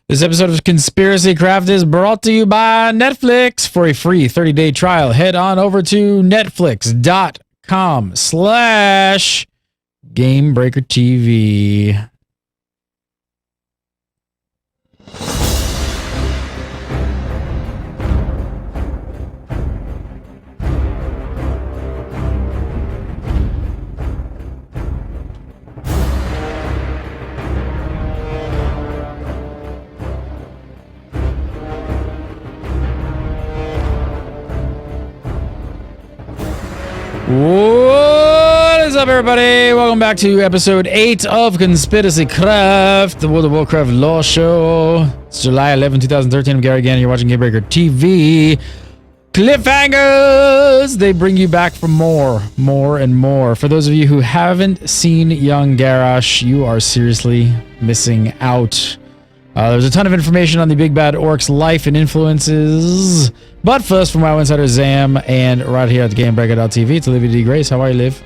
This episode of Conspiracy Craft is brought to you by Netflix. For a free 30-day trial, head on over to netflix.com/GameBreakerTV. What is up, everybody? Welcome back to episode 8 of Conspiracy Craft, the World of Warcraft Law Show. It's July 11, 2013. I'm Gary again. You're watching GameBreaker TV. Cliffhangers! They bring you back for more, and more. For those of you who haven't seen young Garrosh, you are seriously missing out. There's a ton of information on the Big Bad Orc's life and influences. But first, from WoW Insider Zam, and right here at GameBreaker.tv, it's Olivia D. Grace. How are you, Liv?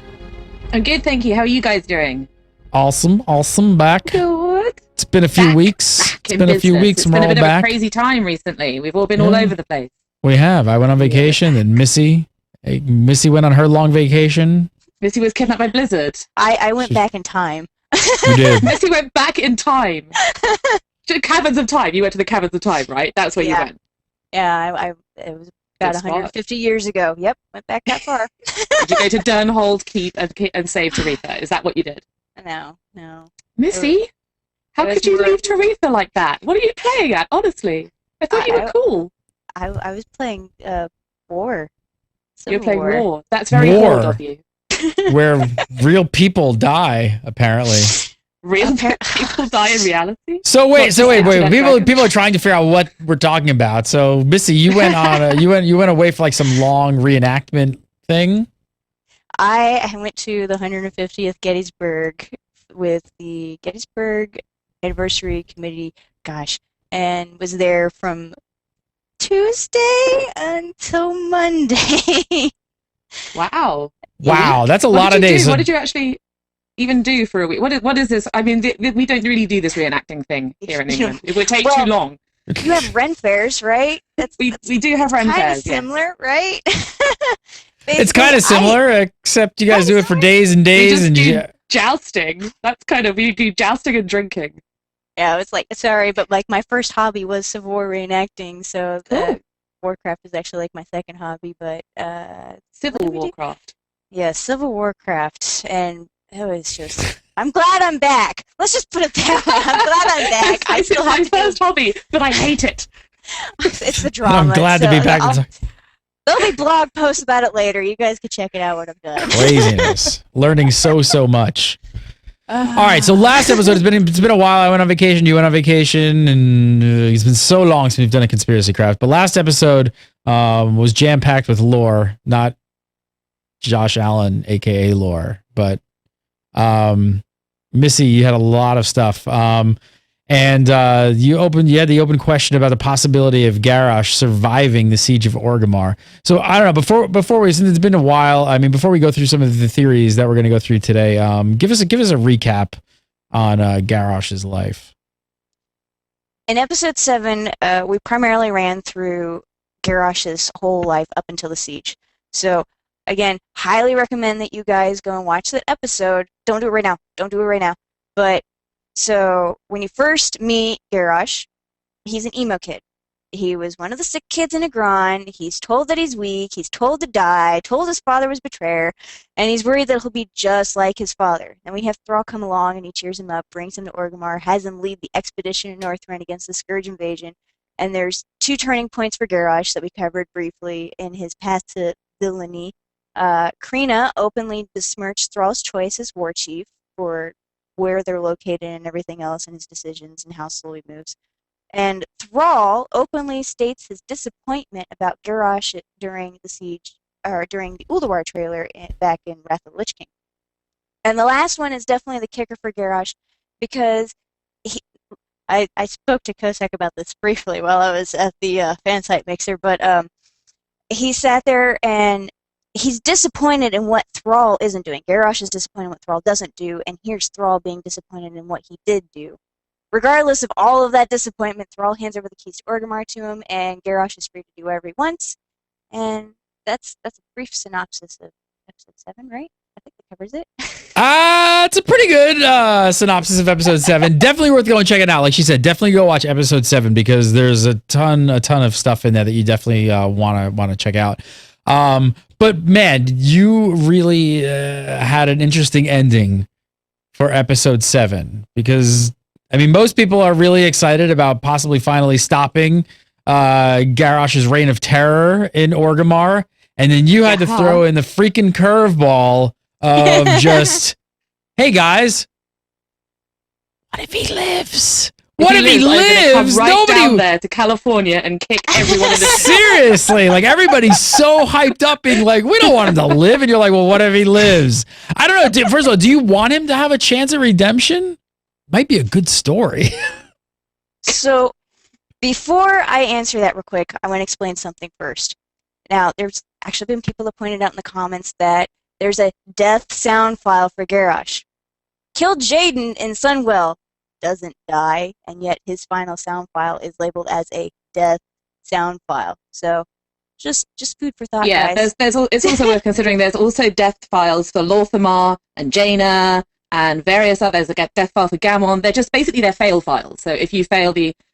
I'm good, thank you. How are you guys doing? Awesome, back. Good. It's been a few weeks. It's been a few weeks, and we're all back. It's been a bit of a crazy time recently. We've all been all over the place. We have. I went on vacation, and Missy went on her long vacation. Missy was kidnapped by Blizzard. I went back in time. You did. Missy went back in time. To the Caverns of Time. You went to the Caverns of Time, right? That's where you went. Yeah, it was about 150 years ago. Yep, went back that far. Did you go to Durnhold Keep and save Taretha? Is that what you did? No. Missy? How could you leave Taretha like that? What are you playing at, honestly? I thought you were cool. I was playing War. You were playing War. That's very bold of you. Where real people die, apparently. Real people die in reality? So wait. People are trying to figure out what we're talking about. So Missy, you went on you went away for like some long reenactment thing. I went to the 150th Gettysburg with the Gettysburg Anniversary Committee. And was there from Tuesday until Monday. Wow, that's a lot of days. What did you actually even do for a week? What is this? I mean, we don't really do this reenacting thing here in England. It would take too long. You have Ren fairs, right? We do have Ren fairs. Similar, right? It's kind of similar, except you guys do it for days and days. And jousting. That's kind of, we do jousting and drinking. Yeah, it's like, sorry, but like my first hobby was Civil War reenacting, so Warcraft is actually like my second hobby, but Civil Warcraft. Yeah, Civil Warcraft, and it was just, I'm glad I'm back. Let's just put it that way. I'm glad I'm back. I still have my first hobby, but I hate it. It's the drama. I'm glad to be back. There'll be blog posts about it later. You guys can check it out when I'm done. Craziness. Learning so much. All right, so last episode, it's been a while. I went on vacation, you went on vacation, and it's been so long since we've done a Conspiracy Craft. But last episode was jam-packed with lore, not Josh Allen, a.k.a. lore, but Missy, you had a lot of stuff. And you had the open question about the possibility of Garrosh surviving the Siege of Orgrimmar. So I don't know, before we, since it's been a while, I mean, before we go through some of the theories that we're going to go through today, give us a recap on Garrosh's life. In episode 7, we primarily ran through Garrosh's whole life up until the siege. So again, highly recommend that you guys go and watch that episode. Don't do it right now. But so when you first meet Garrosh, he's an emo kid. He was one of the sick kids in Agron. He's told that he's weak. He's told to die. Told his father was betrayer, and he's worried that he'll be just like his father. Then we have Thrall come along, and he cheers him up, brings him to Orgrimmar, has him lead the expedition in Northrend against the Scourge invasion. And there's 2 turning points for Garrosh that we covered briefly in his path to villainy. Krina openly besmirched Thrall's choice as war chief for where they're located and everything else, and his decisions and how slowly he moves. And Thrall openly states his disappointment about Garrosh during the siege, or during the Ulduar trailer back in Wrath of the Lich King. And the last one is definitely the kicker for Garrosh, because I spoke to Kosek about this briefly while I was at the fan site mixer, but he sat there and he's disappointed in what Thrall isn't doing. Garrosh is disappointed in what Thrall doesn't do, and here's Thrall being disappointed in what he did do. regardless of all of that disappointment, Thrall hands over the keys to Orgrimmar to him, and Garrosh is free to do whatever he wants. And that's a brief synopsis of episode 7, right? I think that covers it. It's a pretty good synopsis of episode 7. Definitely worth going checking out. Like she said, definitely go watch episode 7 because there's a ton of stuff in there that you definitely want to check out. But man, you really had an interesting ending for episode 7 because I mean most people are really excited about possibly finally stopping Garrosh's reign of terror in Orgrimmar, and then you had to throw in the freaking curveball of just, hey guys, what if he lives? What if he lives? Come right Nobody down there to California and kick everyone in the seriously, like everybody's so hyped up, being like, we don't want him to live, and you're like, well, what if he lives? I don't know. First of all, do you want him to have a chance at redemption? Might be a good story. So, before I answer that real quick, I want to explain something first. Now, there's actually been people that pointed out in the comments that there's a death sound file for Garrosh. Killed Jaden in Sunwell, doesn't die, and yet his final sound file is labeled as a death sound file. So, just food for thought, guys. It's also worth considering there's also death files for Lorthamar and Jaina and various others. There's a death file for Gammon. They're just basically their fail files. So if you fail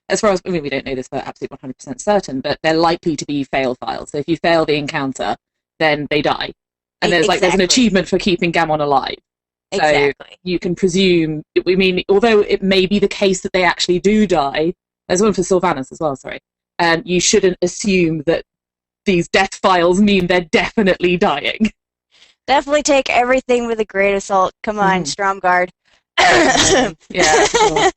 as far as, I mean, we don't know this for absolutely 100% certain, but they're likely to be fail files. So if you fail the encounter, then they die. And there's an achievement for keeping Gammon alive. So exactly. You can presume, I mean, although it may be the case that they actually do die, there's one for Sylvanas as well, sorry, you shouldn't assume that these death files mean they're definitely dying. Definitely take everything with a grain of salt. Come on, Stromgard. Yeah.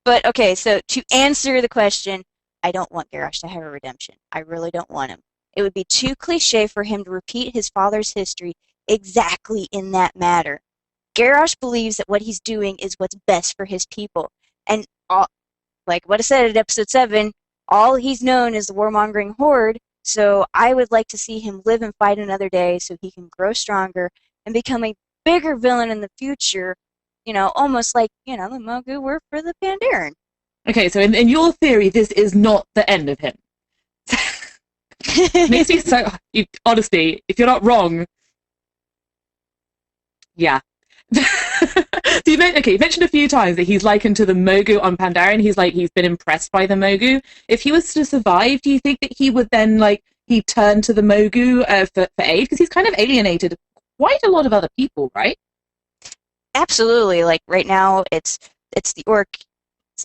But okay, so to answer the question, I don't want Garrosh to have a redemption. I really don't want him. It would be too cliche for him to repeat his father's history exactly in that matter. Garrosh believes that what he's doing is what's best for his people. And like what I said in episode 7, all he's known is the warmongering horde, so I would like to see him live and fight another day so he can grow stronger and become a bigger villain in the future, almost like, the Mogu were for the Pandaren. Okay, so in your theory, this is not the end of him. Makes me so... honestly, if you're not wrong... Yeah. So you mentioned a few times that he's likened to the Mogu on Pandaren. He's been impressed by the Mogu. If he was to survive, do you think that he would then he'd turn to the Mogu for aid? Because he's kind of alienated quite a lot of other people, right? Absolutely. Like right now, it's the orc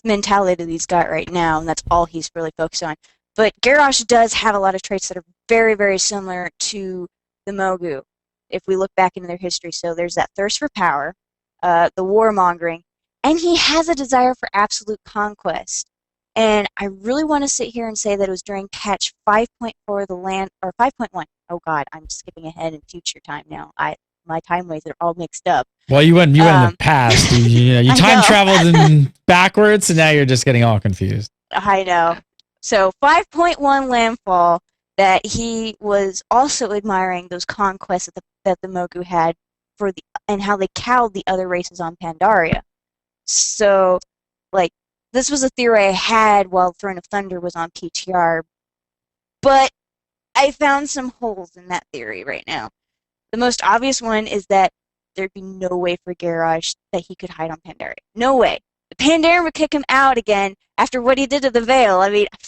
mentality that he's got right now, and that's all he's really focused on. But Garrosh does have a lot of traits that are very, very similar to the Mogu, if we look back into their history. So there's that thirst for power, the warmongering, and he has a desire for absolute conquest. And I really want to sit here and say that it was during patch 5.4 of the land, or 5.1. Oh God, I'm skipping ahead in future time now. My timeways are all mixed up. Well, you went in the past. You time traveled in backwards, and now you're just getting all confused. I know. So 5.1 landfall, that he was also admiring those conquests that the Mogu had and how they cowed the other races on Pandaria. So, this was a theory I had while Throne of Thunder was on PTR, but I found some holes in that theory right now. The most obvious one is that there'd be no way for Garrosh that he could hide on Pandaria. No way. The Pandaren would kick him out again after what he did to the Veil. I mean, I'm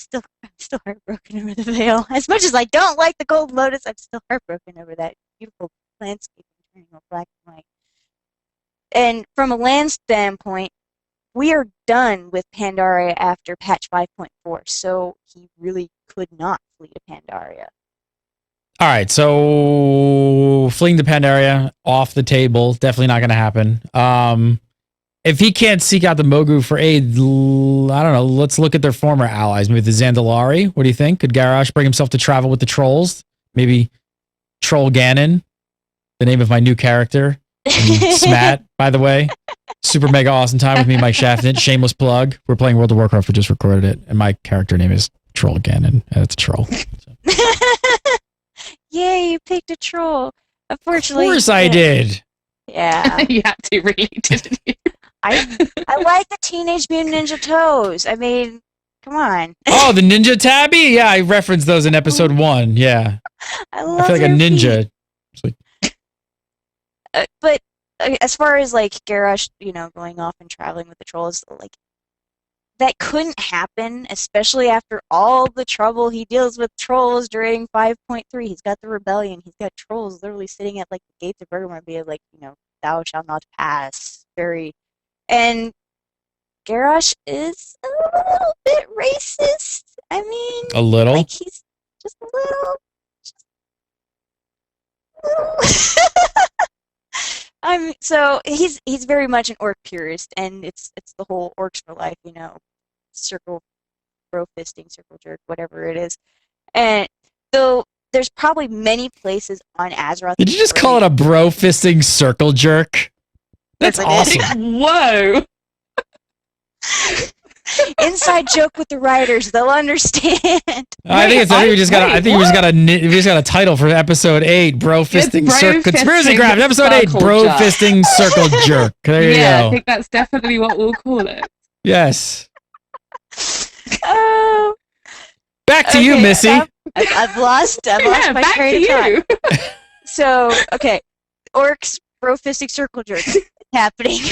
still heartbroken over the Veil. As much as I don't like the Gold Lotus, I'm still heartbroken over that beautiful landscape turning all black and white. And from a land standpoint, we are done with Pandaria after patch 5.4, so he really could not flee to Pandaria. All right, so fleeing to Pandaria off the table, definitely not going to happen. If he can't seek out the Mogu for aid, I don't know. Let's look at their former allies. Maybe the Zandalari. What do you think? Could Garrosh bring himself to travel with the trolls? Maybe Troll Ganon, the name of my new character. Smat, by the way. Super mega awesome time with me, Mike Shafton. Shameless plug. We're playing World of Warcraft. We just recorded it. And my character name is Troll Ganon. And it's a troll. So. Yay, you picked a troll. Unfortunately. Of course I did. Yeah. You had to, really, didn't you? I like the Teenage Mutant Ninja Toes. I mean, come on. Oh, the Ninja Tabby? Yeah, I referenced those in episode 1. Yeah. I love I feel like a their ninja. feet. It's like, But as far as like Garrosh, going off and traveling with the trolls, like that couldn't happen, especially after all the trouble he deals with trolls during 5.3. He's got the rebellion. He's got trolls literally sitting at like the gates of Orgrimmar, being like, thou shalt not pass. And Garrosh is a little bit racist. I mean, a little? like he's just a little. So he's very much an orc purist, and it's the whole orcs for life, circle brofisting, circle jerk, whatever it is. And though there's probably many places on Azeroth. Did you just call it a brofisting circle jerk? That's awesome. Whoa. Inside joke with the writers; they'll understand. I think we just got a title for episode 8, brofisting circle conspiracy craft. Episode 8, brofisting circle jerk. There you go. Yeah, I think that's definitely what we'll call it. Yes. Oh. Back to you, Missy. I've lost my train of thought. So, okay, orcs brofisting circle jerk happening, and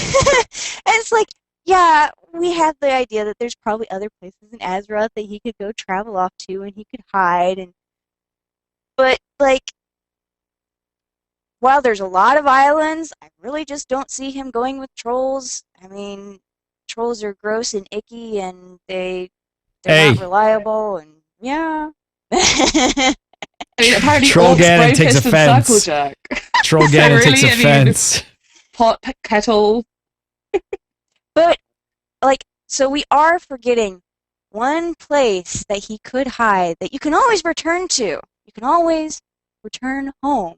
it's like, yeah, we have the idea that there's probably other places in Azeroth that he could go travel off to, and he could hide. But like, while there's a lot of islands, I really just don't see him going with trolls. I mean, trolls are gross and icky, and they're not reliable, and yeah. I mean, apparently Trollganon takes offense. Trollganon takes offense. Pot, kettle. But, like, so we are forgetting one place that he could hide that you can always return to. You can always return home.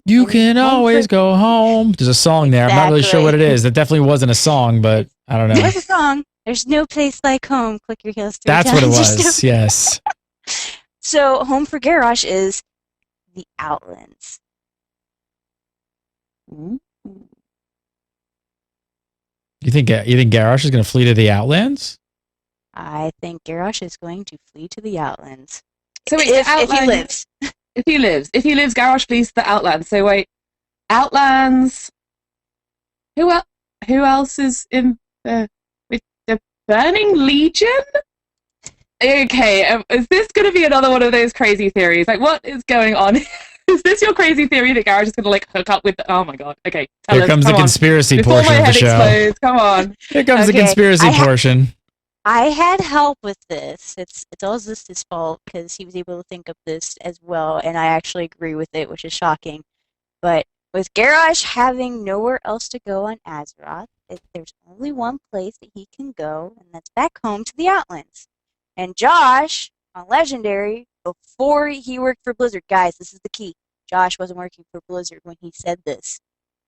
You can always go home. There's a song there. I'm not really sure what it is. That definitely wasn't a song, but I don't know. There's a song. There's no place like home. Click your heels 3 times. That's what it was. Yes. So home for Garrosh is the Outlands. You think Garrosh is going to flee to the Outlands? I think Garrosh is going to flee to the Outlands. So wait, if he lives. If he lives, Garrosh flees to the Outlands. So wait, Outlands. Who else is in the Burning Legion? Okay, is this going to be another one of those crazy theories? Like, what is going on? Is this your crazy theory that Garrosh is going to like hook up with? Oh my god! Okay, here comes the conspiracy portion of the show. Explodes. Come on! Here comes the conspiracy portion. I had help with this. It's all Zis's fault because he was able to think of this as well, and I actually agree with it, which is shocking. But with Garrosh having nowhere else to go on Azeroth, there's only one place that he can go, and that's back home to the Outlands. And Josh, on Legendary, before he worked for Blizzard, guys, this is the key. Josh wasn't working for Blizzard when he said this.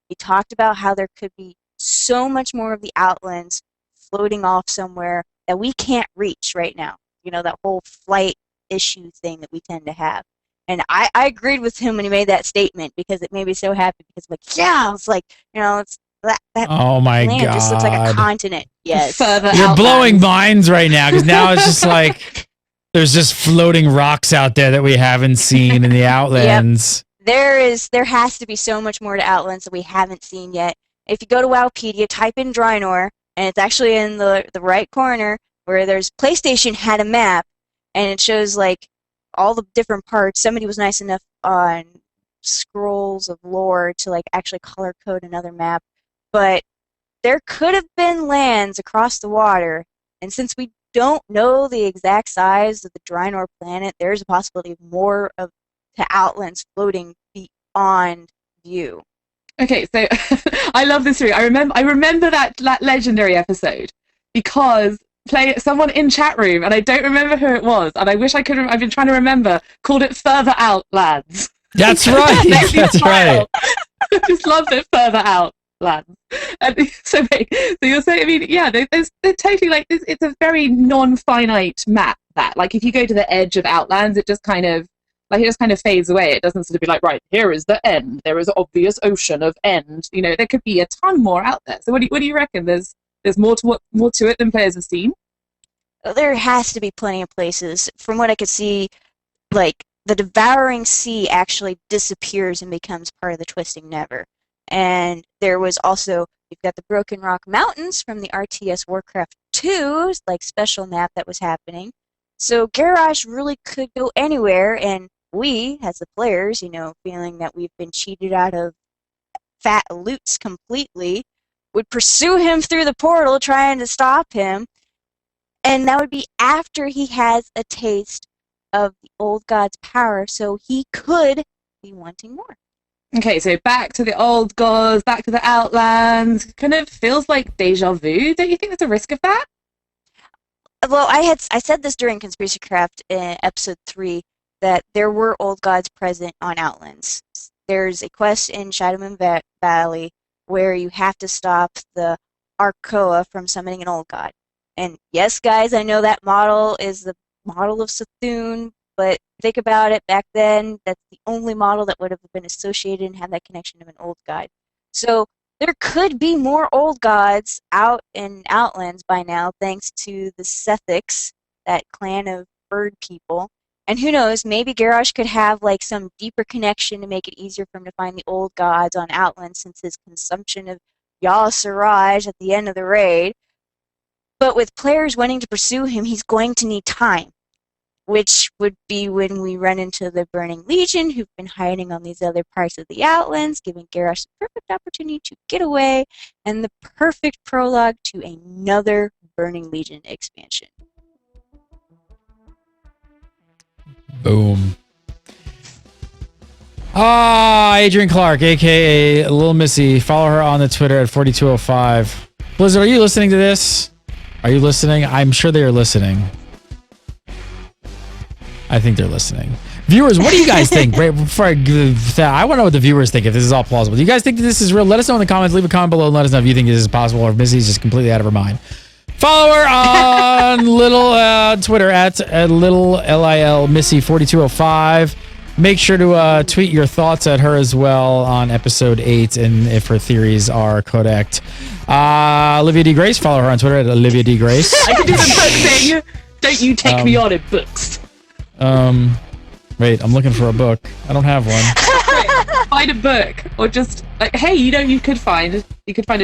He talked about how there could be so much more of the Outlands floating off somewhere that we can't reach right now. That whole flight issue thing that we tend to have. And I agreed with him when he made that statement because it made me so happy because I'm like, yeah, it's like, it's that oh my land god, just looks like a continent. Yes. You're blowing minds right now because now it's just like there's just floating rocks out there that we haven't seen in the Outlands. Yep. There has to be so much more to Outlands that we haven't seen yet. If you go to Wowpedia, type in Draenor, and it's actually in the right corner where there's PlayStation had a map, and it shows like all the different parts. Somebody was nice enough on Scrolls of Lore to like actually color code another map, but there could have been lands across the water, and since we don't know the exact size of the Draenor planet, there's a possibility of more of the Outlands floating beyond view. Okay, so I love this theory. I remember that Legendary episode because someone in chat room, and I don't remember who it was, and I wish I could. I've been trying to remember. Called it Further Outlands. That's right. That's right. I just love it. Further Outlands. And so you're saying? I mean, yeah, they're totally like this. It's a very non-finite map. That like if you go to the edge of Outlands, it just kind of fades away. It doesn't sort of be like, right, here is the end. There is an obvious ocean of end. There could be a ton more out there. So what do you reckon? There's There's more to it than players have seen. There has to be plenty of places. From what I could see, like, the Devouring Sea actually disappears and becomes part of the Twisting Never. And there was also, you've got the Broken Rock Mountains from the RTS Warcraft II, like, special map that was happening. So Garrosh really could go anywhere, and we, as the players, feeling that we've been cheated out of fat loots completely, would pursue him through the portal trying to stop him. And that would be after he has a taste of the old god's power, so he could be wanting more. Okay, so back to the old gods, back to the Outlands. Kind of feels like deja vu. Don't you think there's a risk of that? Well, I said this during Conspiracy Craft in episode 3 that there were old gods present on Outlands. There's a quest in Shadowmoon Valley where you have to stop the Arkoa from summoning an old god. And yes, guys, I know that model is the model of Sethune, but think about it, back then, that's the only model that would have been associated and had that connection of an old god. So there could be more old gods out in Outlands by now, thanks to the Sethics, that clan of bird people. And who knows, maybe Garrosh could have like some deeper connection to make it easier for him to find the old gods on Outlands, since his consumption of Yal Siraj at the end of the raid. But with players wanting to pursue him, he's going to need time, which would be when we run into the Burning Legion, who've been hiding on these other parts of the Outlands, giving Garrosh the perfect opportunity to get away, and the perfect prologue to another Burning Legion expansion. Boom. Adrian Clark, aka Lil Missy. Follow her on the Twitter at 4205. Blizzard, are you listening to this? Are you listening? I'm sure they are listening. I think they're listening. Viewers, what do you guys think? Right before I give that, I want to know what the viewers think, if this is all plausible. Do you guys think that this is real? Let us know in the comments. Leave a comment below and let us know if you think this is possible or if Missy's just completely out of her mind. Follow her on Twitter at little LIL Missy 4205. Make sure to tweet your thoughts at her as well on episode 8 and if her theories are correct. Olivia D. Grace, follow her on Twitter at Olivia D. Grace. I can do the book thing. Don't you take me on in books. Wait, I'm looking for a book. I don't have one. Find a book, or just like, hey, you could find a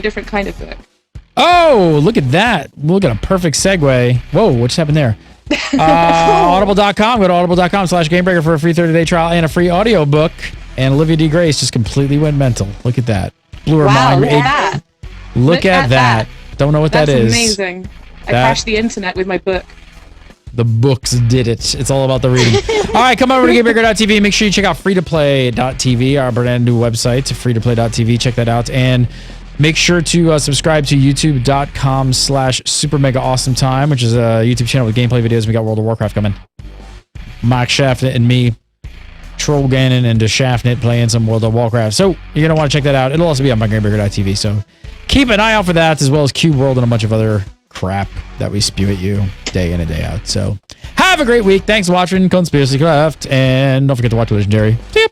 different kind of book. Oh, look at that. Look at a perfect segue. Whoa, what just happened there? Audible.com. Go to audible.com/gamebreaker for a free 30-day trial and a free audiobook. And Olivia D. Grace just completely went mental. Look at that. Blew her mind. Look at that. Look at that. Don't know what that is. That's amazing. I crashed the internet with my book. The books did it. It's all about the reading. All right, come over to GameBreaker.tv. Make sure you check out freetoplay.tv, our brand new website, freetoplay.tv. Check that out. And make sure to subscribe to youtube.com/supermegaawesometime, which is a YouTube channel with gameplay videos. We got World of Warcraft coming. Mike Shaftnit and me, Troll Gannon and DeShaftnit playing some World of Warcraft. So you're going to want to check that out. It'll also be on my GameBreaker.tv. So keep an eye out for that, as well as Cube World and a bunch of other crap that we spew at you day in and day out. So have a great week. Thanks for watching Conspiracy Craft, and don't forget to watch Legendary. See ya.